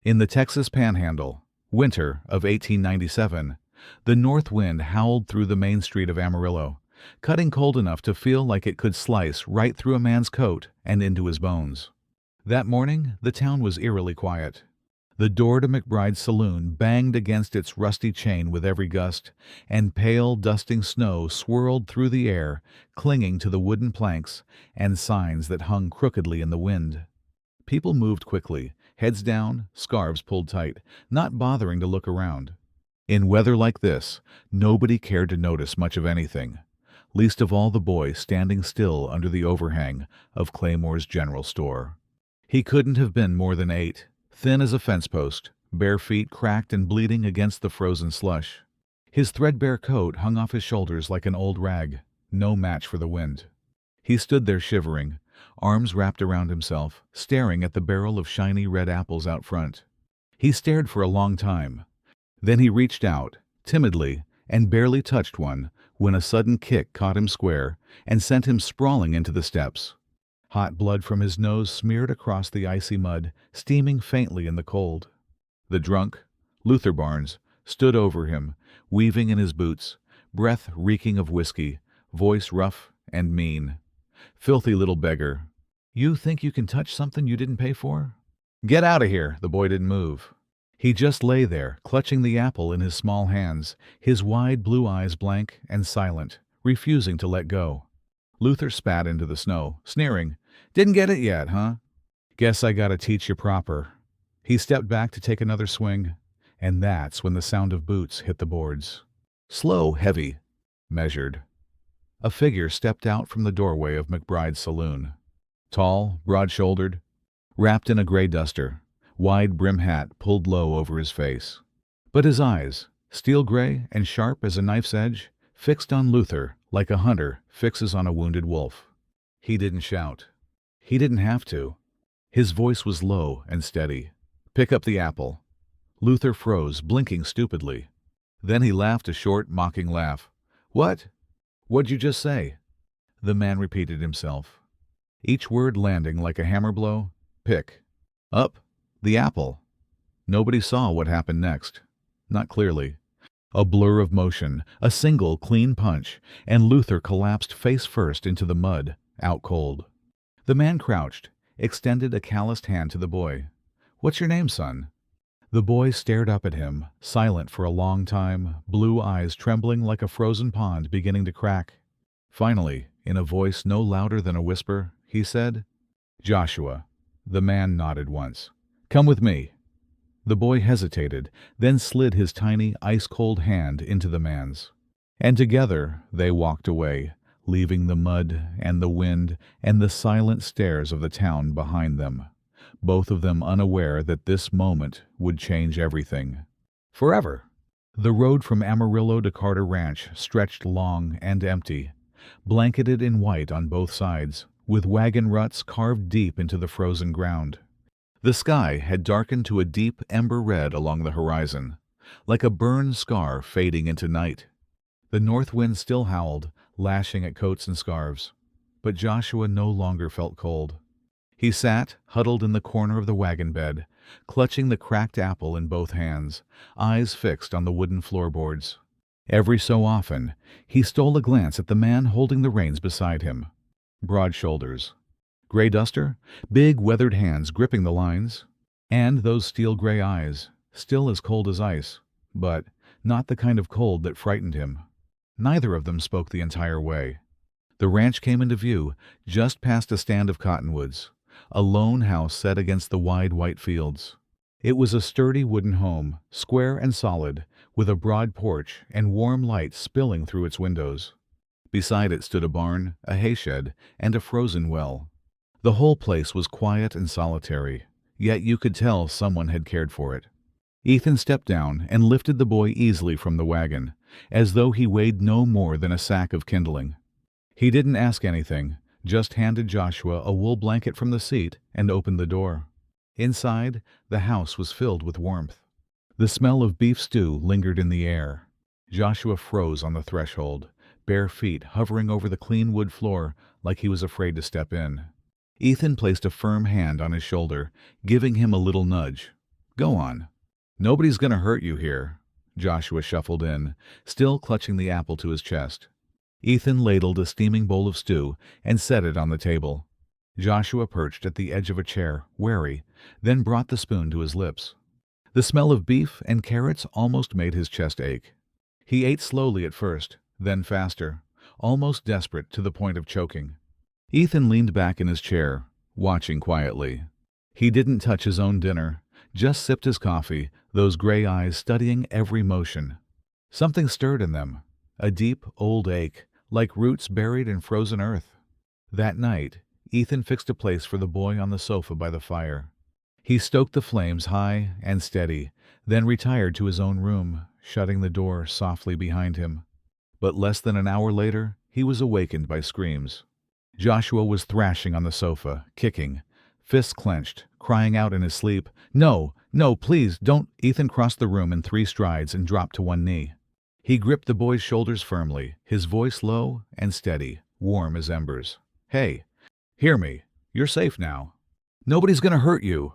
In the Texas Panhandle, winter of 1897, the north wind howled through the main street of Amarillo, cutting cold enough to feel like it could slice right through a man's coat and into his bones. That morning, the town was eerily quiet. The door to McBride's saloon banged against its rusty chain with every gust, and pale, dusting snow swirled through the air, clinging to the wooden planks and signs that hung crookedly in the wind. People moved quickly, heads down, scarves pulled tight, not bothering to look around. In weather like this, nobody cared to notice much of anything, least of all the boy standing still under the overhang of Claymore's general store. He couldn't have been more than 8, thin as a fence post, bare feet cracked and bleeding against the frozen slush. His threadbare coat hung off his shoulders like an old rag, no match for the wind. He stood there shivering, arms wrapped around himself, staring at the barrel of shiny red apples out front. He stared for a long time. Then he reached out, timidly, and barely touched one when a sudden kick caught him square and sent him sprawling into the steps. Hot blood from his nose smeared across the icy mud, steaming faintly in the cold. The drunk, Luther Barnes, stood over him, weaving in his boots, breath reeking of whiskey, voice rough and mean. "Filthy little beggar. You think you can touch something you didn't pay for?" "Get out of here!" The boy didn't move. He just lay there, clutching the apple in his small hands, his wide blue eyes blank and silent, refusing to let go. Luther spat into the snow, sneering. "Didn't get it yet, huh? Guess I gotta teach you proper." He stepped back to take another swing, and that's when the sound of boots hit the boards. Slow, heavy, measured. A figure stepped out from the doorway of McBride's saloon. Tall, broad-shouldered, wrapped in a gray duster, wide brim hat pulled low over his face. But his eyes, steel gray and sharp as a knife's edge, fixed on Luther like a hunter fixes on a wounded wolf. He didn't shout. He didn't have to. His voice was low and steady. "Pick up the apple." Luther froze, blinking stupidly. Then he laughed a short, mocking laugh. "What? What'd you just say?" The man repeated himself, each word landing like a hammer blow. "Pick. Up. The apple." Nobody saw what happened next. Not clearly. A blur of motion, a single clean punch, and Luther collapsed face first into the mud, out cold. The man crouched, extended a calloused hand to the boy. "What's your name, son?" The boy stared up at him, silent for a long time, blue eyes trembling like a frozen pond beginning to crack. Finally, in a voice no louder than a whisper, he said, "Joshua." The man nodded once. "Come with me." The boy hesitated, then slid his tiny, ice-cold hand into the man's. And together they walked away, leaving the mud and the wind and the silent stares of the town behind them, both of them unaware that this moment would change everything. Forever. The road from Amarillo to Carter Ranch stretched long and empty, blanketed in white on both sides, with wagon ruts carved deep into the frozen ground. The sky had darkened to a deep ember red along the horizon, like a burned scar fading into night. The north wind still howled, lashing at coats and scarves, but Joshua no longer felt cold. He sat, huddled in the corner of the wagon bed, clutching the cracked apple in both hands, eyes fixed on the wooden floorboards. Every so often, he stole a glance at the man holding the reins beside him. Broad shoulders. Gray duster, big weathered hands gripping the lines, and those steel gray eyes, still as cold as ice, but not the kind of cold that frightened him. Neither of them spoke the entire way. The ranch came into view, just past a stand of cottonwoods, a lone house set against the wide white fields. It was a sturdy wooden home, square and solid, with a broad porch and warm light spilling through its windows. Beside it stood a barn, a hayshed, and a frozen well. The whole place was quiet and solitary, yet you could tell someone had cared for it. Ethan stepped down and lifted the boy easily from the wagon, as though he weighed no more than a sack of kindling. He didn't ask anything, just handed Joshua a wool blanket from the seat and opened the door. Inside, the house was filled with warmth. The smell of beef stew lingered in the air. Joshua froze on the threshold, bare feet hovering over the clean wood floor like he was afraid to step in. Ethan placed a firm hand on his shoulder, giving him a little nudge. Go on. Nobody's gonna hurt you here. Joshua shuffled in, still clutching the apple to his chest. Ethan ladled a steaming bowl of stew and set it on the table. Joshua perched at the edge of a chair, wary, then brought the spoon to his lips. The smell of beef and carrots almost made his chest ache. He ate slowly at first, then faster, almost desperate to the point of choking. Ethan leaned back in his chair, watching quietly. He didn't touch his own dinner, just sipped his coffee, those gray eyes studying every motion. Something stirred in them, a deep, old ache, like roots buried in frozen earth. That night, Ethan fixed a place for the boy on the sofa by the fire. He stoked the flames high and steady, then retired to his own room, shutting the door softly behind him. But less than an hour later, he was awakened by screams. Joshua was thrashing on the sofa, kicking, fists clenched, crying out in his sleep, "No, no, please, don't!" Ethan crossed the room in 3 strides and dropped to one knee. He gripped the boy's shoulders firmly, his voice low and steady, warm as embers. "Hey, hear me. You're safe now. Nobody's gonna hurt you."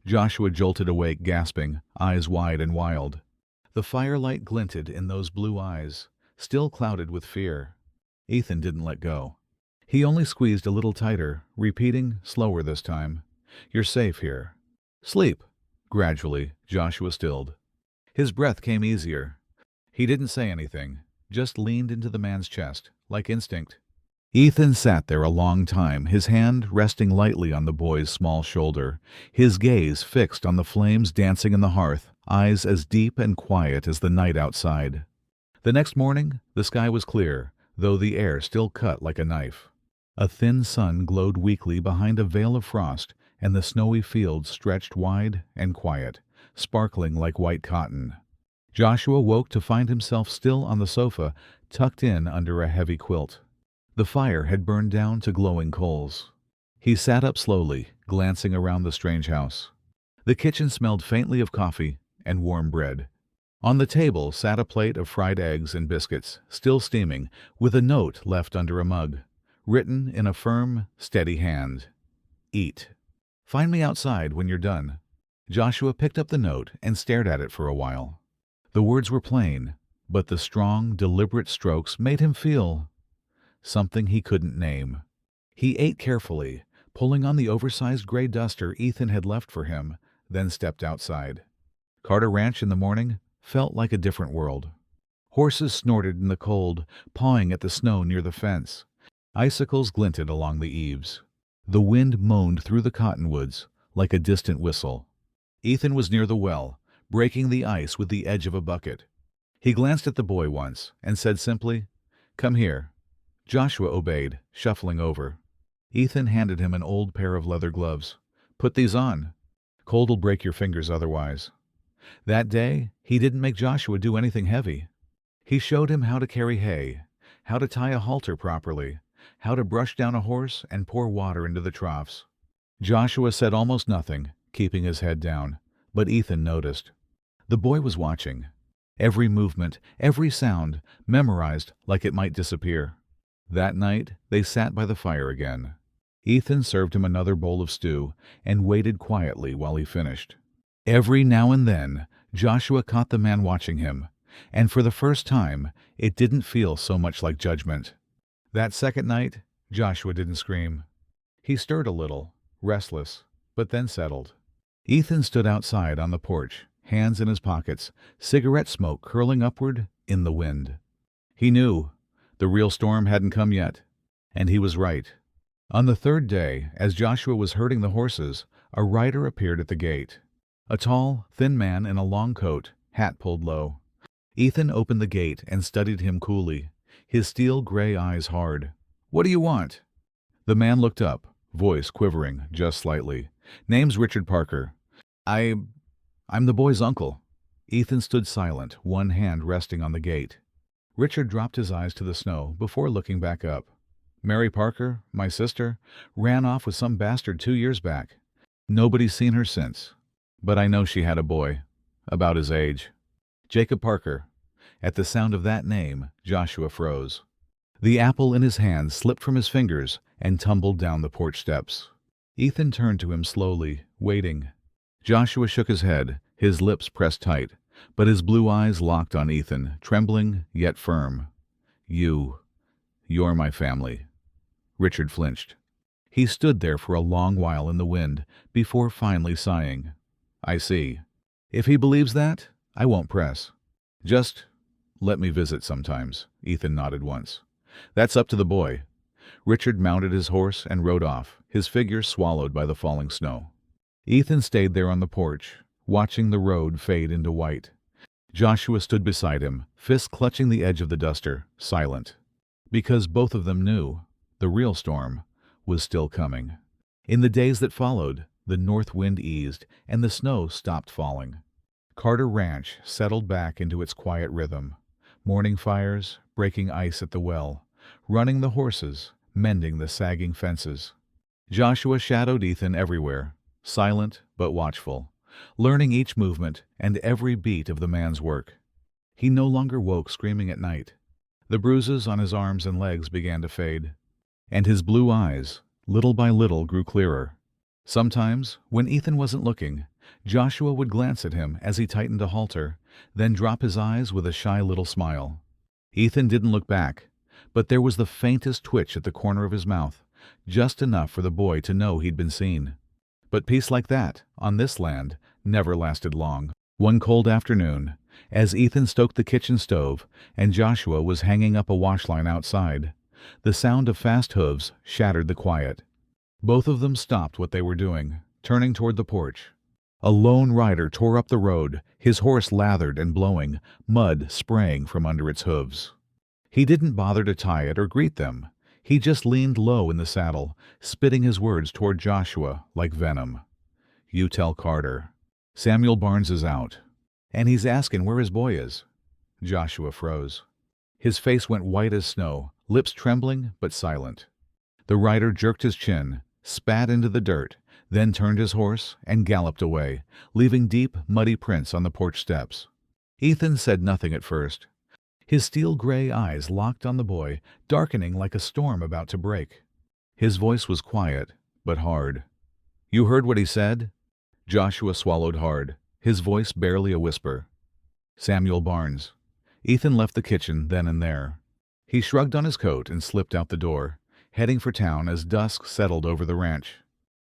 Joshua jolted awake, gasping, eyes wide and wild. The firelight glinted in those blue eyes, still clouded with fear. Ethan didn't let go. He only squeezed a little tighter, repeating, slower this time, "You're safe here. Sleep." Gradually, Joshua stilled. His breath came easier. He didn't say anything, just leaned into the man's chest, like instinct. Ethan sat there a long time, his hand resting lightly on the boy's small shoulder, his gaze fixed on the flames dancing in the hearth, eyes as deep and quiet as the night outside. The next morning, the sky was clear, though the air still cut like a knife. A thin sun glowed weakly behind a veil of frost, and the snowy fields stretched wide and quiet, sparkling like white cotton. Joshua woke to find himself still on the sofa, tucked in under a heavy quilt. The fire had burned down to glowing coals. He sat up slowly, glancing around the strange house. The kitchen smelled faintly of coffee and warm bread. On the table sat a plate of fried eggs and biscuits, still steaming, with a note left under a mug, written in a firm, steady hand. "Eat. Find me outside when you're done." Joshua picked up the note and stared at it for a while. The words were plain, but the strong, deliberate strokes made him feel something he couldn't name. He ate carefully, pulling on the oversized gray duster Ethan had left for him, then stepped outside. Carter Ranch in the morning felt like a different world. Horses snorted in the cold, pawing at the snow near the fence. Icicles glinted along the eaves. The wind moaned through the cottonwoods like a distant whistle. Ethan was near the well, breaking the ice with the edge of a bucket. He glanced at the boy once and said simply, "Come here." Joshua obeyed, shuffling over. Ethan handed him an old pair of leather gloves. "Put these on. Cold'll break your fingers otherwise." That day, he didn't make Joshua do anything heavy. He showed him how to carry hay, how to tie a halter properly, how to brush down a horse and pour water into the troughs. Joshua said almost nothing, keeping his head down, but Ethan noticed. The boy was watching. Every movement, every sound, memorized like it might disappear. That night, they sat by the fire again. Ethan served him another bowl of stew and waited quietly while he finished. Every now and then, Joshua caught the man watching him, and for the first time, it didn't feel so much like judgment. That second night, Joshua didn't scream. He stirred a little, restless, but then settled. Ethan stood outside on the porch, hands in his pockets, cigarette smoke curling upward in the wind. He knew the real storm hadn't come yet, and he was right. On the third day, as Joshua was herding the horses, a rider appeared at the gate. A tall, thin man in a long coat, hat pulled low. Ethan opened the gate and studied him coolly, his steel gray eyes hard. "What do you want?" The man looked up, voice quivering just slightly. "Name's Richard Parker. I'm the boy's uncle." Ethan stood silent, one hand resting on the gate. Richard dropped his eyes to the snow before looking back up. "Mary Parker, my sister, ran off with some bastard 2 years back. Nobody's seen her since. But I know she had a boy, about his age. Jacob Parker." At the sound of that name, Joshua froze. The apple in his hand slipped from his fingers and tumbled down the porch steps. Ethan turned to him slowly, waiting. Joshua shook his head, his lips pressed tight, but his blue eyes locked on Ethan, trembling yet firm. You're my family. Richard flinched. He stood there for a long while in the wind, before finally sighing. I see. If he believes that, I won't press. Just let me visit sometimes, Ethan nodded once. That's up to the boy. Richard mounted his horse and rode off, his figure swallowed by the falling snow. Ethan stayed there on the porch, watching the road fade into white. Joshua stood beside him, fists clutching the edge of the duster, silent. Because both of them knew the real storm was still coming. In the days that followed, the north wind eased and the snow stopped falling. Carter Ranch settled back into its quiet rhythm. Morning fires, breaking ice at the well, running the horses, mending the sagging fences. Joshua shadowed Ethan everywhere, silent but watchful, learning each movement and every beat of the man's work. He no longer woke screaming at night. The bruises on his arms and legs began to fade, and his blue eyes, little by little, grew clearer. Sometimes, when Ethan wasn't looking, Joshua would glance at him as he tightened a halter, then drop his eyes with a shy little smile. Ethan didn't look back, but there was the faintest twitch at the corner of his mouth, just enough for the boy to know he'd been seen. But peace like that, on this land, never lasted long. One cold afternoon, as Ethan stoked the kitchen stove and Joshua was hanging up a wash line outside, the sound of fast hooves shattered the quiet. Both of them stopped what they were doing, turning toward the porch. A lone rider tore up the road, his horse lathered and blowing, mud spraying from under its hooves. He didn't bother to tie it or greet them. He just leaned low in the saddle, spitting his words toward Joshua like venom. You tell Carter. Samuel Barnes is out, and he's asking where his boy is. Joshua froze. His face went white as snow, lips trembling but silent. The rider jerked his chin, spat into the dirt, then turned his horse and galloped away, leaving deep, muddy prints on the porch steps. Ethan said nothing at first. His steel-gray eyes locked on the boy, darkening like a storm about to break. His voice was quiet, but hard. You heard what he said? Joshua swallowed hard, his voice barely a whisper. Samuel Barnes. Ethan left the kitchen then and there. He shrugged on his coat and slipped out the door, heading for town as dusk settled over the ranch.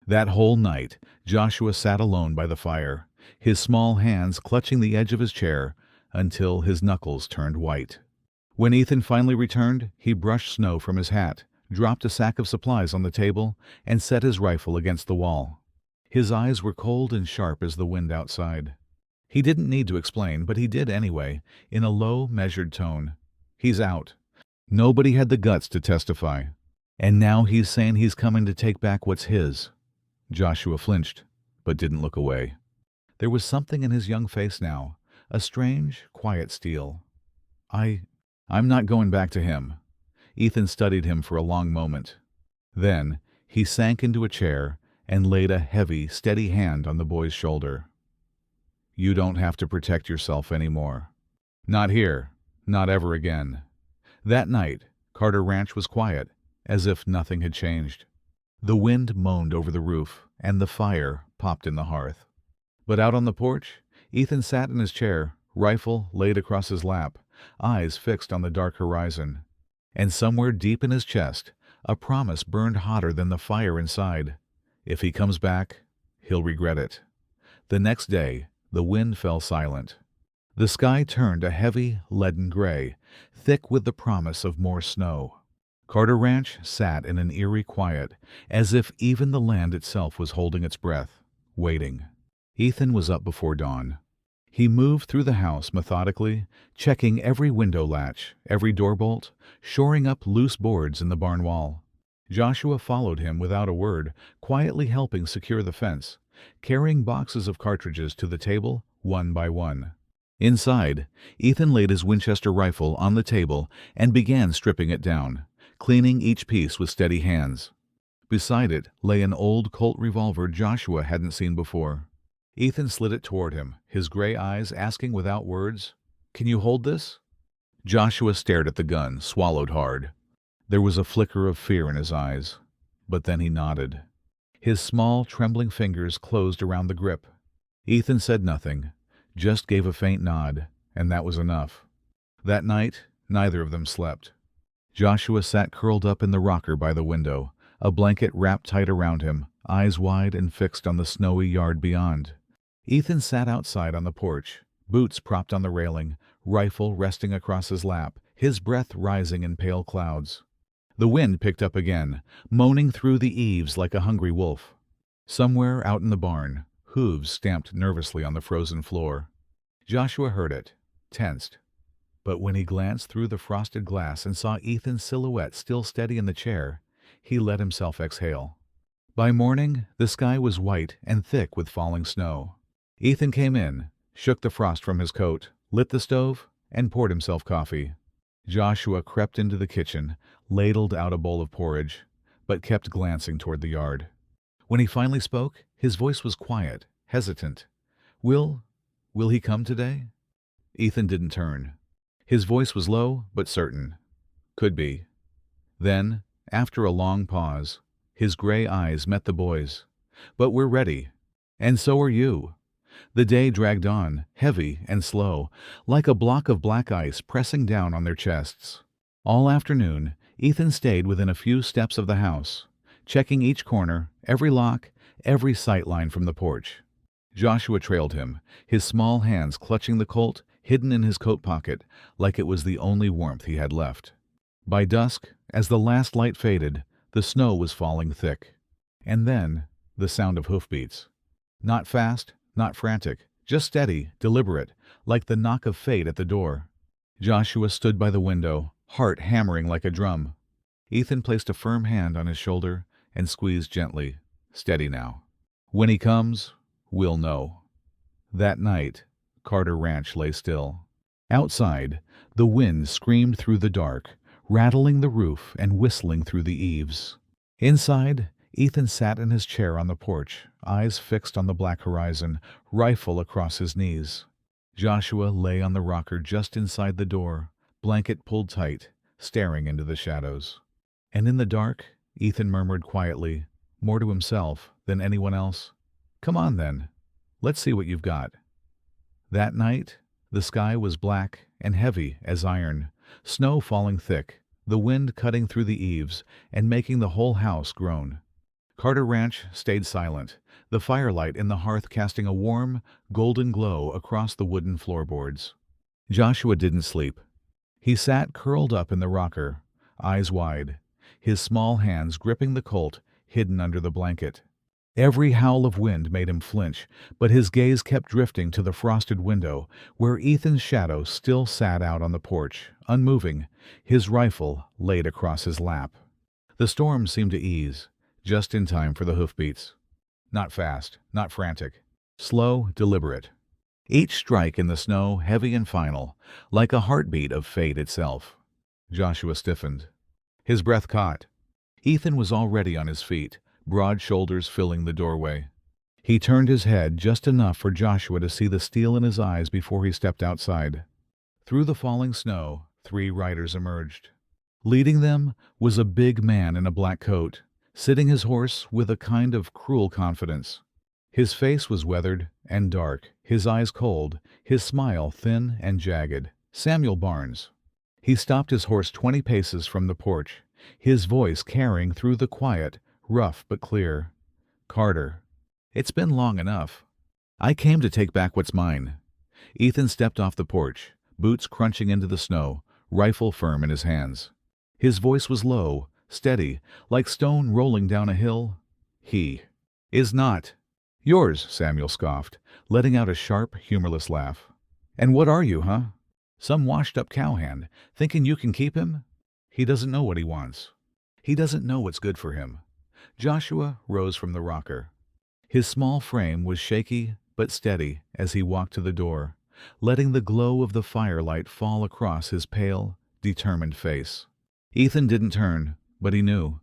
That whole night, Joshua sat alone by the fire, his small hands clutching the edge of his chair until his knuckles turned white. When Ethan finally returned, he brushed snow from his hat, dropped a sack of supplies on the table, and set his rifle against the wall. His eyes were cold and sharp as the wind outside. He didn't need to explain, but he did anyway, in a low, measured tone. He's out. Nobody had the guts to testify. And now he's saying he's coming to take back what's his. Joshua flinched, but didn't look away. There was something in his young face now, a strange, quiet steel. I'm not going back to him. Ethan studied him for a long moment. Then he sank into a chair and laid a heavy, steady hand on the boy's shoulder. You don't have to protect yourself anymore. Not here, not ever again. That night, Carter Ranch was quiet, as if nothing had changed. The wind moaned over the roof, and the fire popped in the hearth. But out on the porch, Ethan sat in his chair, rifle laid across his lap, eyes fixed on the dark horizon. And somewhere deep in his chest, a promise burned hotter than the fire inside. If he comes back, he'll regret it. The next day, the wind fell silent. The sky turned a heavy, leaden gray, thick with the promise of more snow. Carter Ranch sat in an eerie quiet, as if even the land itself was holding its breath, waiting. Ethan was up before dawn. He moved through the house methodically, checking every window latch, every door bolt, shoring up loose boards in the barn wall. Joshua followed him without a word, quietly helping secure the fence, carrying boxes of cartridges to the table one by one. Inside, Ethan laid his Winchester rifle on the table and began stripping it down, cleaning each piece with steady hands. Beside it lay an old Colt revolver Joshua hadn't seen before. Ethan slid it toward him, his gray eyes asking without words, "Can you hold this?" Joshua stared at the gun, swallowed hard. There was a flicker of fear in his eyes, but then he nodded. His small, trembling fingers closed around the grip. Ethan said nothing, just gave a faint nod, and that was enough. That night, neither of them slept. Joshua sat curled up in the rocker by the window, a blanket wrapped tight around him, eyes wide and fixed on the snowy yard beyond. Ethan sat outside on the porch, boots propped on the railing, rifle resting across his lap, his breath rising in pale clouds. The wind picked up again, moaning through the eaves like a hungry wolf. Somewhere out in the barn, hooves stamped nervously on the frozen floor. Joshua heard it, tensed. But when he glanced through the frosted glass and saw Ethan's silhouette still steady in the chair, he let himself exhale. By morning, the sky was white and thick with falling snow. Ethan came in, shook the frost from his coat, lit the stove, and poured himself coffee. Joshua crept into the kitchen, ladled out a bowl of porridge, but kept glancing toward the yard. When he finally spoke, his voice was quiet, hesitant. Will he come today?" Ethan didn't turn. His voice was low but certain. "Could be." Then, after a long pause, his gray eyes met the boys. "But we're ready. And so are you." The day dragged on, heavy and slow, like a block of black ice pressing down on their chests. All afternoon, Ethan stayed within a few steps of the house, checking each corner, every lock, every sight line from the porch. Joshua trailed him, his small hands clutching the Colt, hidden in his coat pocket, like it was the only warmth he had left. By dusk, as the last light faded, the snow was falling thick. And then, the sound of hoofbeats. Not fast, not frantic, just steady, deliberate, like the knock of fate at the door. Joshua stood by the window, heart hammering like a drum. Ethan placed a firm hand on his shoulder and squeezed gently. "Steady now. When he comes, we'll know." That night, Carter Ranch lay still. Outside, the wind screamed through the dark, rattling the roof and whistling through the eaves. Inside, Ethan sat in his chair on the porch, eyes fixed on the black horizon, rifle across his knees. Joshua lay on the rocker just inside the door, blanket pulled tight, staring into the shadows. And in the dark, Ethan murmured quietly, more to himself than anyone else, "Come on then, let's see what you've got." That night, the sky was black and heavy as iron, snow falling thick, the wind cutting through the eaves and making the whole house groan. Carter Ranch stayed silent, the firelight in the hearth casting a warm, golden glow across the wooden floorboards. Joshua didn't sleep. He sat curled up in the rocker, eyes wide, his small hands gripping the Colt hidden under the blanket. Every howl of wind made him flinch, but his gaze kept drifting to the frosted window, where Ethan's shadow still sat out on the porch, unmoving, his rifle laid across his lap. The storm seemed to ease, just in time for the hoofbeats. Not fast, not frantic. Slow, deliberate. Each strike in the snow heavy and final, like a heartbeat of fate itself. Joshua stiffened. His breath caught. Ethan was already on his feet, broad shoulders filling the doorway. He turned his head just enough for Joshua to see the steel in his eyes before he stepped outside. Through the falling snow, 3 riders emerged. Leading them was a big man in a black coat, sitting his horse with a kind of cruel confidence. His face was weathered and dark, his eyes cold, his smile thin and jagged. Samuel Barnes. He stopped his horse 20 paces from the porch, his voice carrying through the quiet, rough but clear. "Carter, it's been long enough. I came to take back what's mine." Ethan stepped off the porch, boots crunching into the snow, rifle firm in his hands. His voice was low, steady, like stone rolling down a hill. "He is not." "Yours," Samuel scoffed, letting out a sharp, humorless laugh. "And what are you, huh? Some washed-up cowhand, thinking you can keep him? He doesn't know what he wants. He doesn't know what's good for him." Joshua rose from the rocker. His small frame was shaky but steady as he walked to the door, letting the glow of the firelight fall across his pale, determined face. Ethan didn't turn, but he knew.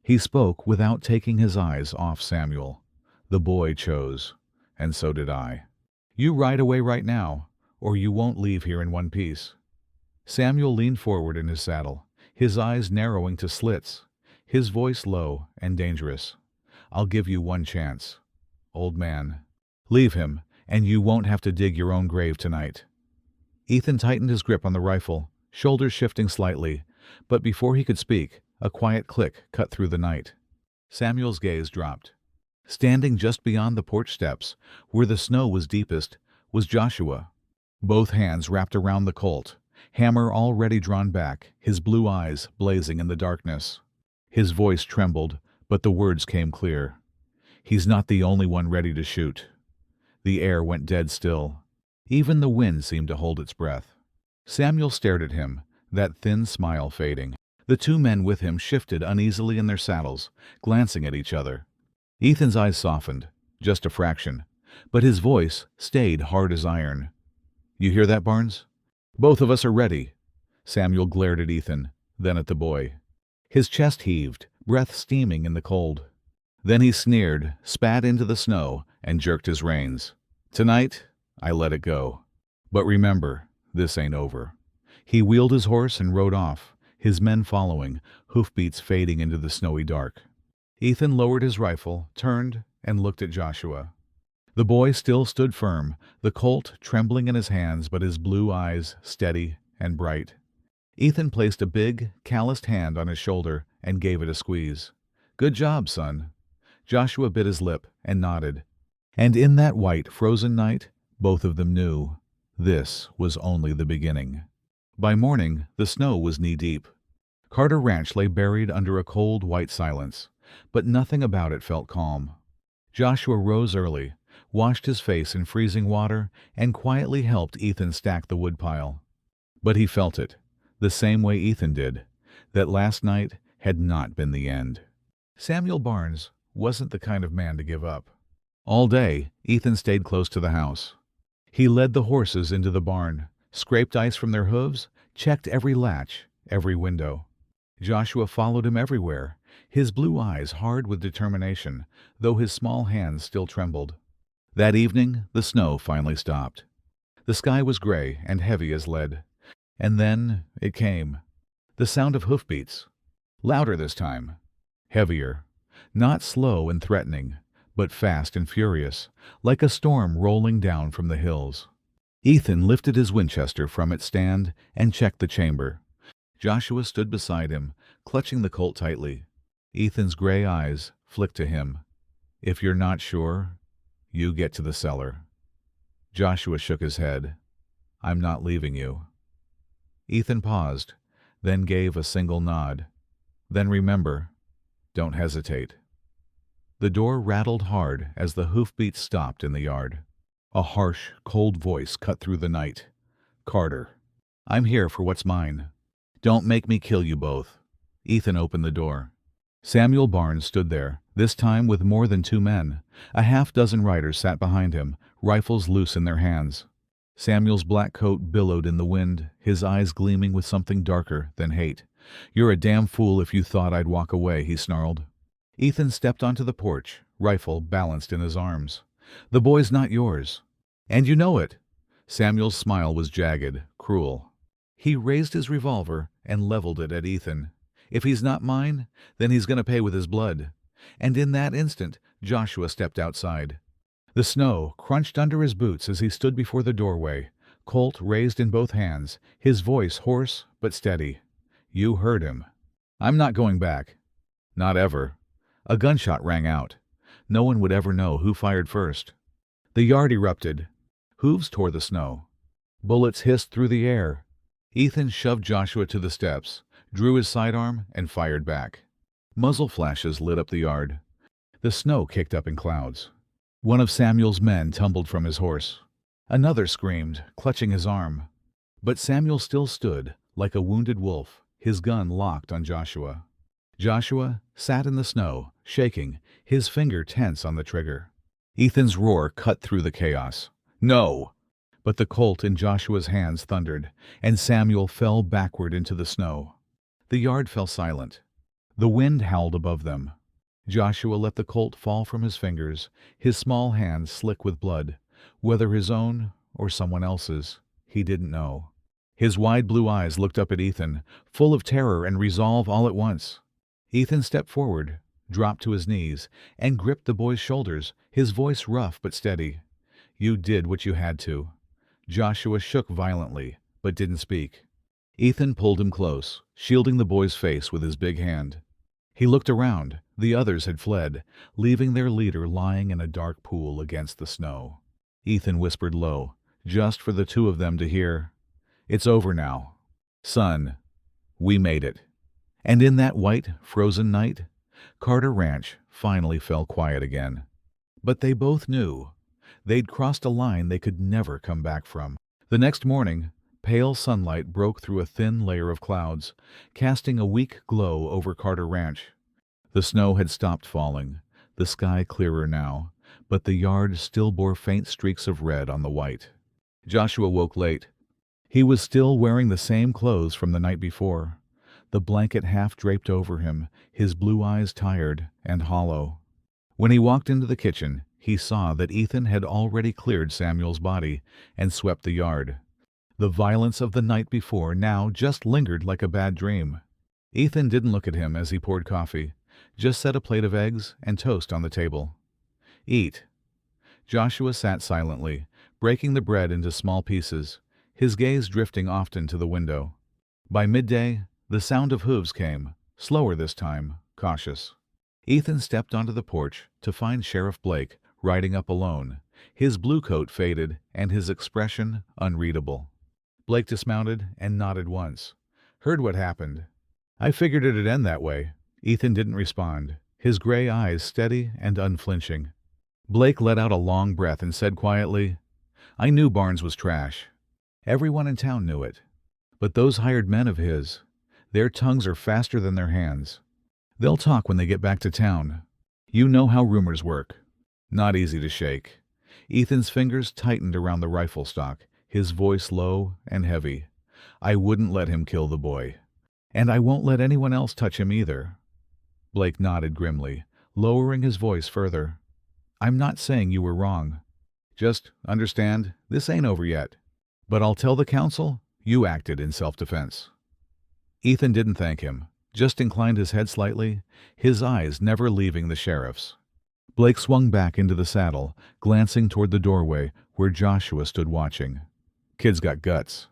He spoke without taking his eyes off Samuel. The boy chose, and so did I. "You ride away right now, or you won't leave here in one piece." Samuel leaned forward in his saddle, his eyes narrowing to slits, his voice low and dangerous. "I'll give you one chance. Old man, leave him and you won't have to dig your own grave tonight." Ethan tightened his grip on the rifle, shoulders shifting slightly, but before he could speak, a quiet click cut through the night. Samuel's gaze dropped. Standing just beyond the porch steps, where the snow was deepest, was Joshua. Both hands wrapped around the Colt, hammer already drawn back, his blue eyes blazing in the darkness. His voice trembled, but the words came clear. "He's not the only one ready to shoot." The air went dead still. Even the wind seemed to hold its breath. Samuel stared at him, that thin smile fading. The two men with him shifted uneasily in their saddles, glancing at each other. Ethan's eyes softened, just a fraction, but his voice stayed hard as iron. "You hear that, Barnes? Both of us are ready." Samuel glared at Ethan, then at the boy. His chest heaved, breath steaming in the cold. Then he sneered, spat into the snow, and jerked his reins. "Tonight, I let it go. But remember, this ain't over." He wheeled his horse and rode off, his men following, hoofbeats fading into the snowy dark. Ethan lowered his rifle, turned, and looked at Joshua. The boy still stood firm, the Colt trembling in his hands, but his blue eyes steady and bright. Ethan placed a big, calloused hand on his shoulder and gave it a squeeze. "Good job, son." Joshua bit his lip and nodded. And in that white, frozen night, both of them knew this was only the beginning. By morning, the snow was knee-deep. Carter Ranch lay buried under a cold, white silence, but nothing about it felt calm. Joshua rose early, washed his face in freezing water, and quietly helped Ethan stack the woodpile. But he felt it, the same way Ethan did, that last night had not been the end. Samuel Barnes wasn't the kind of man to give up. All day, Ethan stayed close to the house. He led the horses into the barn, scraped ice from their hooves, checked every latch, every window. Joshua followed him everywhere, his blue eyes hard with determination, though his small hands still trembled. That evening, the snow finally stopped. The sky was gray and heavy as lead. And then it came. The sound of hoofbeats. Louder this time. Heavier. Not slow and threatening, but fast and furious, like a storm rolling down from the hills. Ethan lifted his Winchester from its stand and checked the chamber. Joshua stood beside him, clutching the Colt tightly. Ethan's gray eyes flicked to him. "If you're not sure, you get to the cellar." Joshua shook his head. "I'm not leaving you." Ethan paused, then gave a single nod. "Then remember, don't hesitate." The door rattled hard as the hoofbeats stopped in the yard. A harsh, cold voice cut through the night. "Carter, I'm here for what's mine. Don't make me kill you both." Ethan opened the door. Samuel Barnes stood there, this time with more than 2 men. A half-dozen riders sat behind him, rifles loose in their hands. Samuel's black coat billowed in the wind, his eyes gleaming with something darker than hate. "You're a damn fool if you thought I'd walk away," he snarled. Ethan stepped onto the porch, rifle balanced in his arms. "The boy's not yours. And you know it." Samuel's smile was jagged, cruel. He raised his revolver and leveled it at Ethan. "If he's not mine, then he's going to pay with his blood." And in that instant, Joshua stepped outside. The snow crunched under his boots as he stood before the doorway, Colt raised in both hands, his voice hoarse but steady. "You heard him. I'm not going back. Not ever." A gunshot rang out. No one would ever know who fired first. The yard erupted. Hooves tore the snow. Bullets hissed through the air. Ethan shoved Joshua to the steps, drew his sidearm, and fired back. Muzzle flashes lit up the yard. The snow kicked up in clouds. One of Samuel's men tumbled from his horse. Another screamed, clutching his arm. But Samuel still stood, like a wounded wolf, his gun locked on Joshua. Joshua sat in the snow, shaking, his finger tense on the trigger. Ethan's roar cut through the chaos. "No!" But the Colt in Joshua's hands thundered, and Samuel fell backward into the snow. The yard fell silent. The wind howled above them. Joshua let the Colt fall from his fingers, his small hands slick with blood, whether his own or someone else's, he didn't know. His wide blue eyes looked up at Ethan, full of terror and resolve all at once. Ethan stepped forward, dropped to his knees, and gripped the boy's shoulders, his voice rough but steady. You did what you had to. Joshua shook violently, but didn't speak. Ethan pulled him close, shielding the boy's face with his big hand. He looked around. The others had fled, leaving their leader lying in a dark pool against the snow. Ethan whispered low, just for the two of them to hear, "It's over now. Son, we made it." And in that white, frozen night, Carter Ranch finally fell quiet again. But they both knew they'd crossed a line they could never come back from. The next morning, pale sunlight broke through a thin layer of clouds, casting a weak glow over Carter Ranch. The snow had stopped falling, the sky clearer now, but the yard still bore faint streaks of red on the white. Joshua woke late. He was still wearing the same clothes from the night before, the blanket half draped over him, his blue eyes tired and hollow. When he walked into the kitchen, he saw that Ethan had already cleared Samuel's body and swept the yard. The violence of the night before now just lingered like a bad dream. Ethan didn't look at him as he poured coffee, just set a plate of eggs and toast on the table. "Eat." Joshua sat silently, breaking the bread into small pieces, his gaze drifting often to the window. By midday, the sound of hooves came, slower this time, cautious. Ethan stepped onto the porch to find Sheriff Blake riding up alone, his blue coat faded and his expression unreadable. Blake dismounted and nodded once. "Heard what happened." "I figured it'd end that way." Ethan didn't respond, his gray eyes steady and unflinching. Blake let out a long breath and said quietly, "I knew Barnes was trash. Everyone in town knew it. But those hired men of his, their tongues are faster than their hands. They'll talk when they get back to town. You know how rumors work. Not easy to shake." Ethan's fingers tightened around the rifle stock, his voice low and heavy. "I wouldn't let him kill the boy. And I won't let anyone else touch him either." Blake nodded grimly, lowering his voice further. "I'm not saying you were wrong. Just understand, this ain't over yet. But I'll tell the council you acted in self-defense." Ethan didn't thank him, just inclined his head slightly, his eyes never leaving the sheriff's. Blake swung back into the saddle, glancing toward the doorway where Joshua stood watching. Kid's got guts.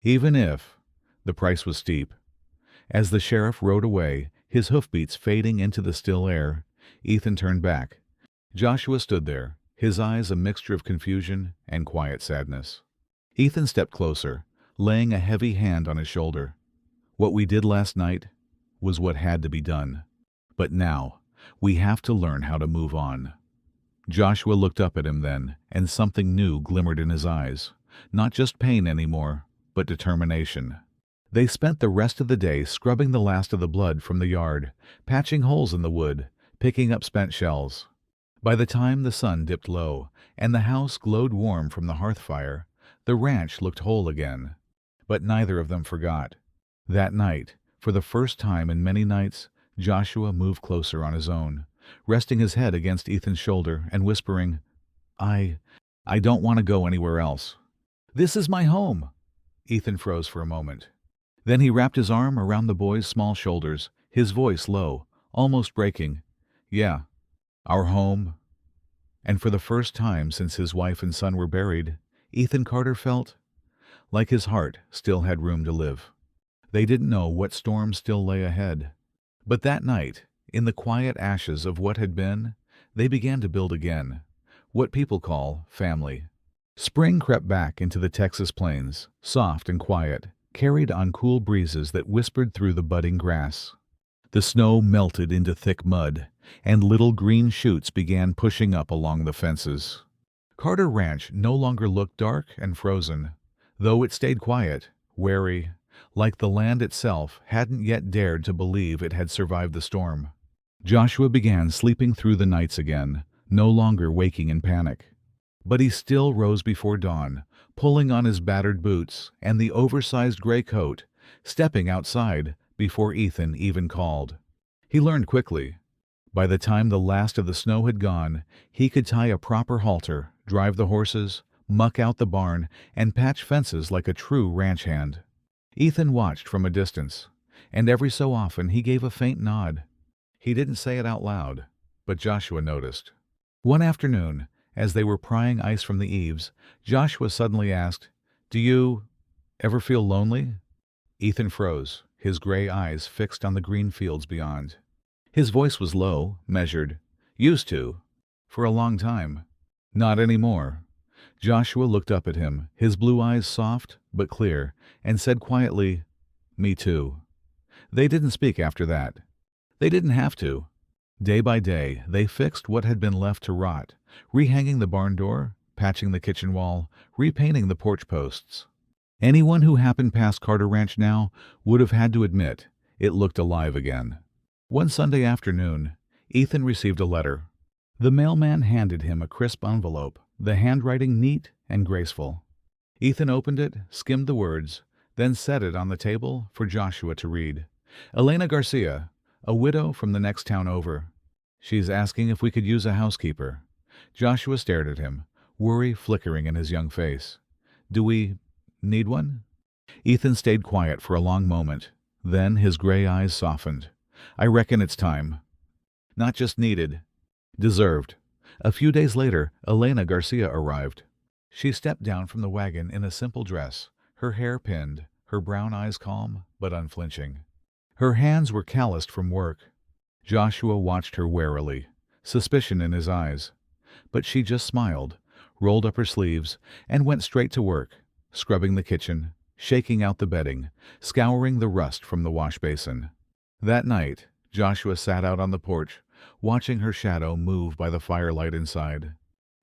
Even if the price was steep. As the sheriff rode away, his hoofbeats fading into the still air, Ethan turned back. Joshua stood there, his eyes a mixture of confusion and quiet sadness. Ethan stepped closer, laying a heavy hand on his shoulder. "What we did last night was what had to be done. But now, we have to learn how to move on." Joshua looked up at him then, and something new glimmered in his eyes. Not just pain anymore, but determination. They spent the rest of the day scrubbing the last of the blood from the yard, patching holes in the wood, picking up spent shells. By the time the sun dipped low, and the house glowed warm from the hearth fire, the ranch looked whole again. But neither of them forgot. That night, for the first time in many nights, Joshua moved closer on his own, resting his head against Ethan's shoulder and whispering, I don't want to go anywhere else. This is my home." Ethan froze for a moment. Then he wrapped his arm around the boy's small shoulders, his voice low, almost breaking. "Yeah, our home." And for the first time since his wife and son were buried, Ethan Carter felt like his heart still had room to live. They didn't know what storms still lay ahead. But that night, in the quiet ashes of what had been, they began to build again, what people call family. Spring crept back into the Texas plains, soft and quiet, carried on cool breezes that whispered through the budding grass. The snow melted into thick mud, and little green shoots began pushing up along the fences. Carter Ranch no longer looked dark and frozen, though it stayed quiet, wary, like the land itself hadn't yet dared to believe it had survived the storm. Joshua began sleeping through the nights again, no longer waking in panic. But he still rose before dawn, pulling on his battered boots and the oversized gray coat, stepping outside before Ethan even called. He learned quickly. By the time the last of the snow had gone, he could tie a proper halter, drive the horses, muck out the barn, and patch fences like a true ranch hand. Ethan watched from a distance, and every so often he gave a faint nod. He didn't say it out loud, but Joshua noticed. One afternoon, As they were prying ice from the eaves, Joshua suddenly asked, "Do you ever feel lonely?" Ethan froze, his gray eyes fixed on the green fields beyond. His voice was low, measured. "Used to. For a long time. Not anymore." Joshua looked up at him, his blue eyes soft but clear, and said quietly, "Me too." They didn't speak after that. They didn't have to. Day by day, they fixed what had been left to rot, rehanging the barn door, patching the kitchen wall, repainting the porch posts. Anyone who happened past Carter Ranch now would have had to admit it looked alive again. One Sunday afternoon, Ethan received a letter. The mailman handed him a crisp envelope, the handwriting neat and graceful. Ethan opened it, skimmed the words, then set it on the table for Joshua to read. "Elena Garcia, a widow from the next town over. She's asking if we could use a housekeeper." Joshua stared at him, worry flickering in his young face. "Do we need one?" Ethan stayed quiet for a long moment. Then his gray eyes softened. "I reckon it's time. Not just needed. Deserved." A few days later, Elena Garcia arrived. She stepped down from the wagon in a simple dress, her hair pinned, her brown eyes calm but unflinching. Her hands were calloused from work. Joshua watched her warily, suspicion in his eyes. But she just smiled, rolled up her sleeves, and went straight to work, scrubbing the kitchen, shaking out the bedding, scouring the rust from the wash basin. That night, Joshua sat out on the porch, watching her shadow move by the firelight inside.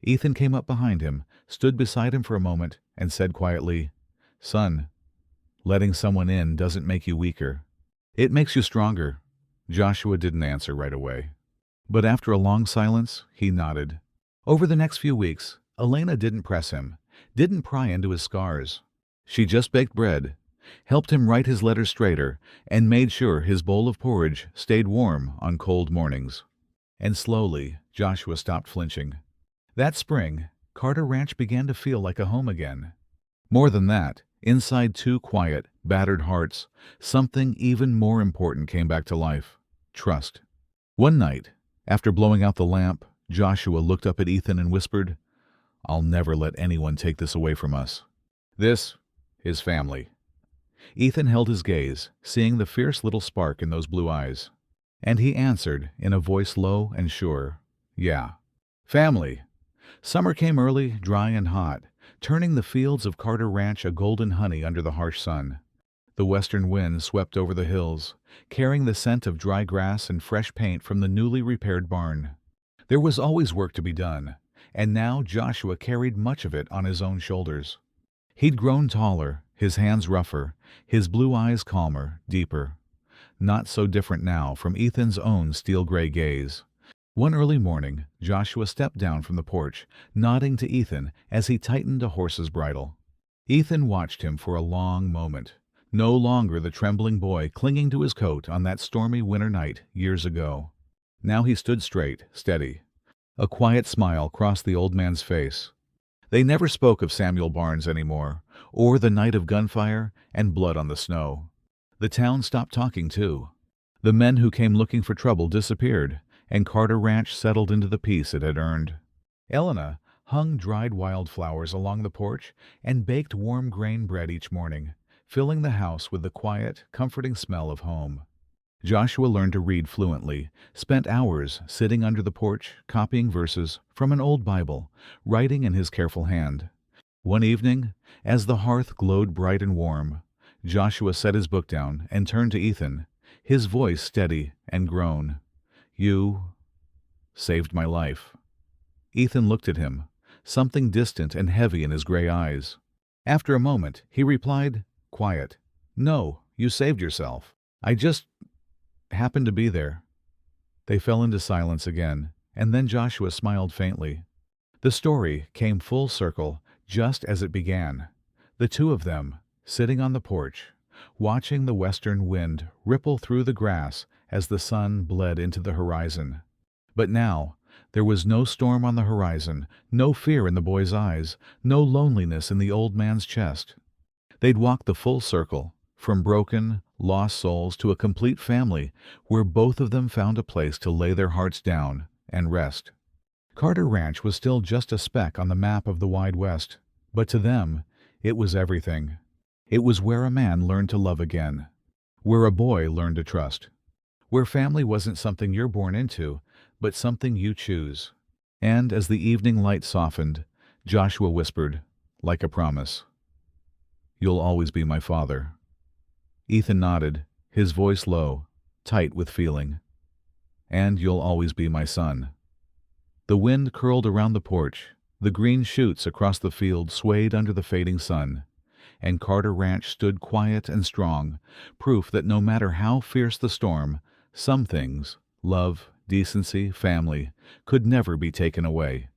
Ethan came up behind him, stood beside him for a moment, and said quietly, "Son, letting someone in doesn't make you weaker. It makes you stronger." Joshua didn't answer right away. But after a long silence, he nodded. Over the next few weeks, Elena didn't press him, didn't pry into his scars. She just baked bread, helped him write his letters straighter, and made sure his bowl of porridge stayed warm on cold mornings. And slowly, Joshua stopped flinching. That spring, Carter Ranch began to feel like a home again. More than that, inside two quiet, battered hearts, something even more important came back to life: trust. One night, after blowing out the lamp, Joshua looked up at Ethan and whispered, "I'll never let anyone take this away from us. This is family." Ethan held his gaze, seeing the fierce little spark in those blue eyes. And he answered, in a voice low and sure, "Yeah, family." Summer came early, dry and hot, turning the fields of Carter Ranch a golden honey under the harsh sun. The western wind swept over the hills, carrying the scent of dry grass and fresh paint from the newly repaired barn. There was always work to be done, and now Joshua carried much of it on his own shoulders. He'd grown taller, his hands rougher, his blue eyes calmer, deeper. Not so different now from Ethan's own steel-gray gaze. One early morning, Joshua stepped down from the porch, nodding to Ethan as he tightened a horse's bridle. Ethan watched him for a long moment, no longer the trembling boy clinging to his coat on that stormy winter night years ago. Now he stood straight, steady. A quiet smile crossed the old man's face. They never spoke of Samuel Barnes anymore, or the night of gunfire and blood on the snow. The town stopped talking, too. The men who came looking for trouble disappeared, and Carter Ranch settled into the peace it had earned. Elena hung dried wildflowers along the porch and baked warm grain bread each morning, filling the house with the quiet, comforting smell of home. Joshua learned to read fluently, spent hours sitting under the porch, copying verses from an old Bible, writing in his careful hand. One evening, as the hearth glowed bright and warm, Joshua set his book down and turned to Ethan, his voice steady and grown. "You saved my life." Ethan looked at him, something distant and heavy in his gray eyes. After a moment, he replied, quiet, "No, you saved yourself. I just happened to be there." They fell into silence again, and then Joshua smiled faintly. The story came full circle just as it began. The two of them, sitting on the porch, watching the western wind ripple through the grass as the sun bled into the horizon. But now, there was no storm on the horizon, no fear in the boy's eyes, no loneliness in the old man's chest. They'd walked the full circle, from broken, lost souls to a complete family where both of them found a place to lay their hearts down and rest. Carter Ranch was still just a speck on the map of the wide West, but to them, it was everything. It was where a man learned to love again, where a boy learned to trust, where family wasn't something you're born into, but something you choose. And as the evening light softened, Joshua whispered, like a promise, "You'll always be my father." Ethan nodded, his voice low, tight with feeling. "And you'll always be my son." The wind curled around the porch, the green shoots across the field swayed under the fading sun, and Carter Ranch stood quiet and strong, proof that no matter how fierce the storm, some things, love, decency, family, could never be taken away.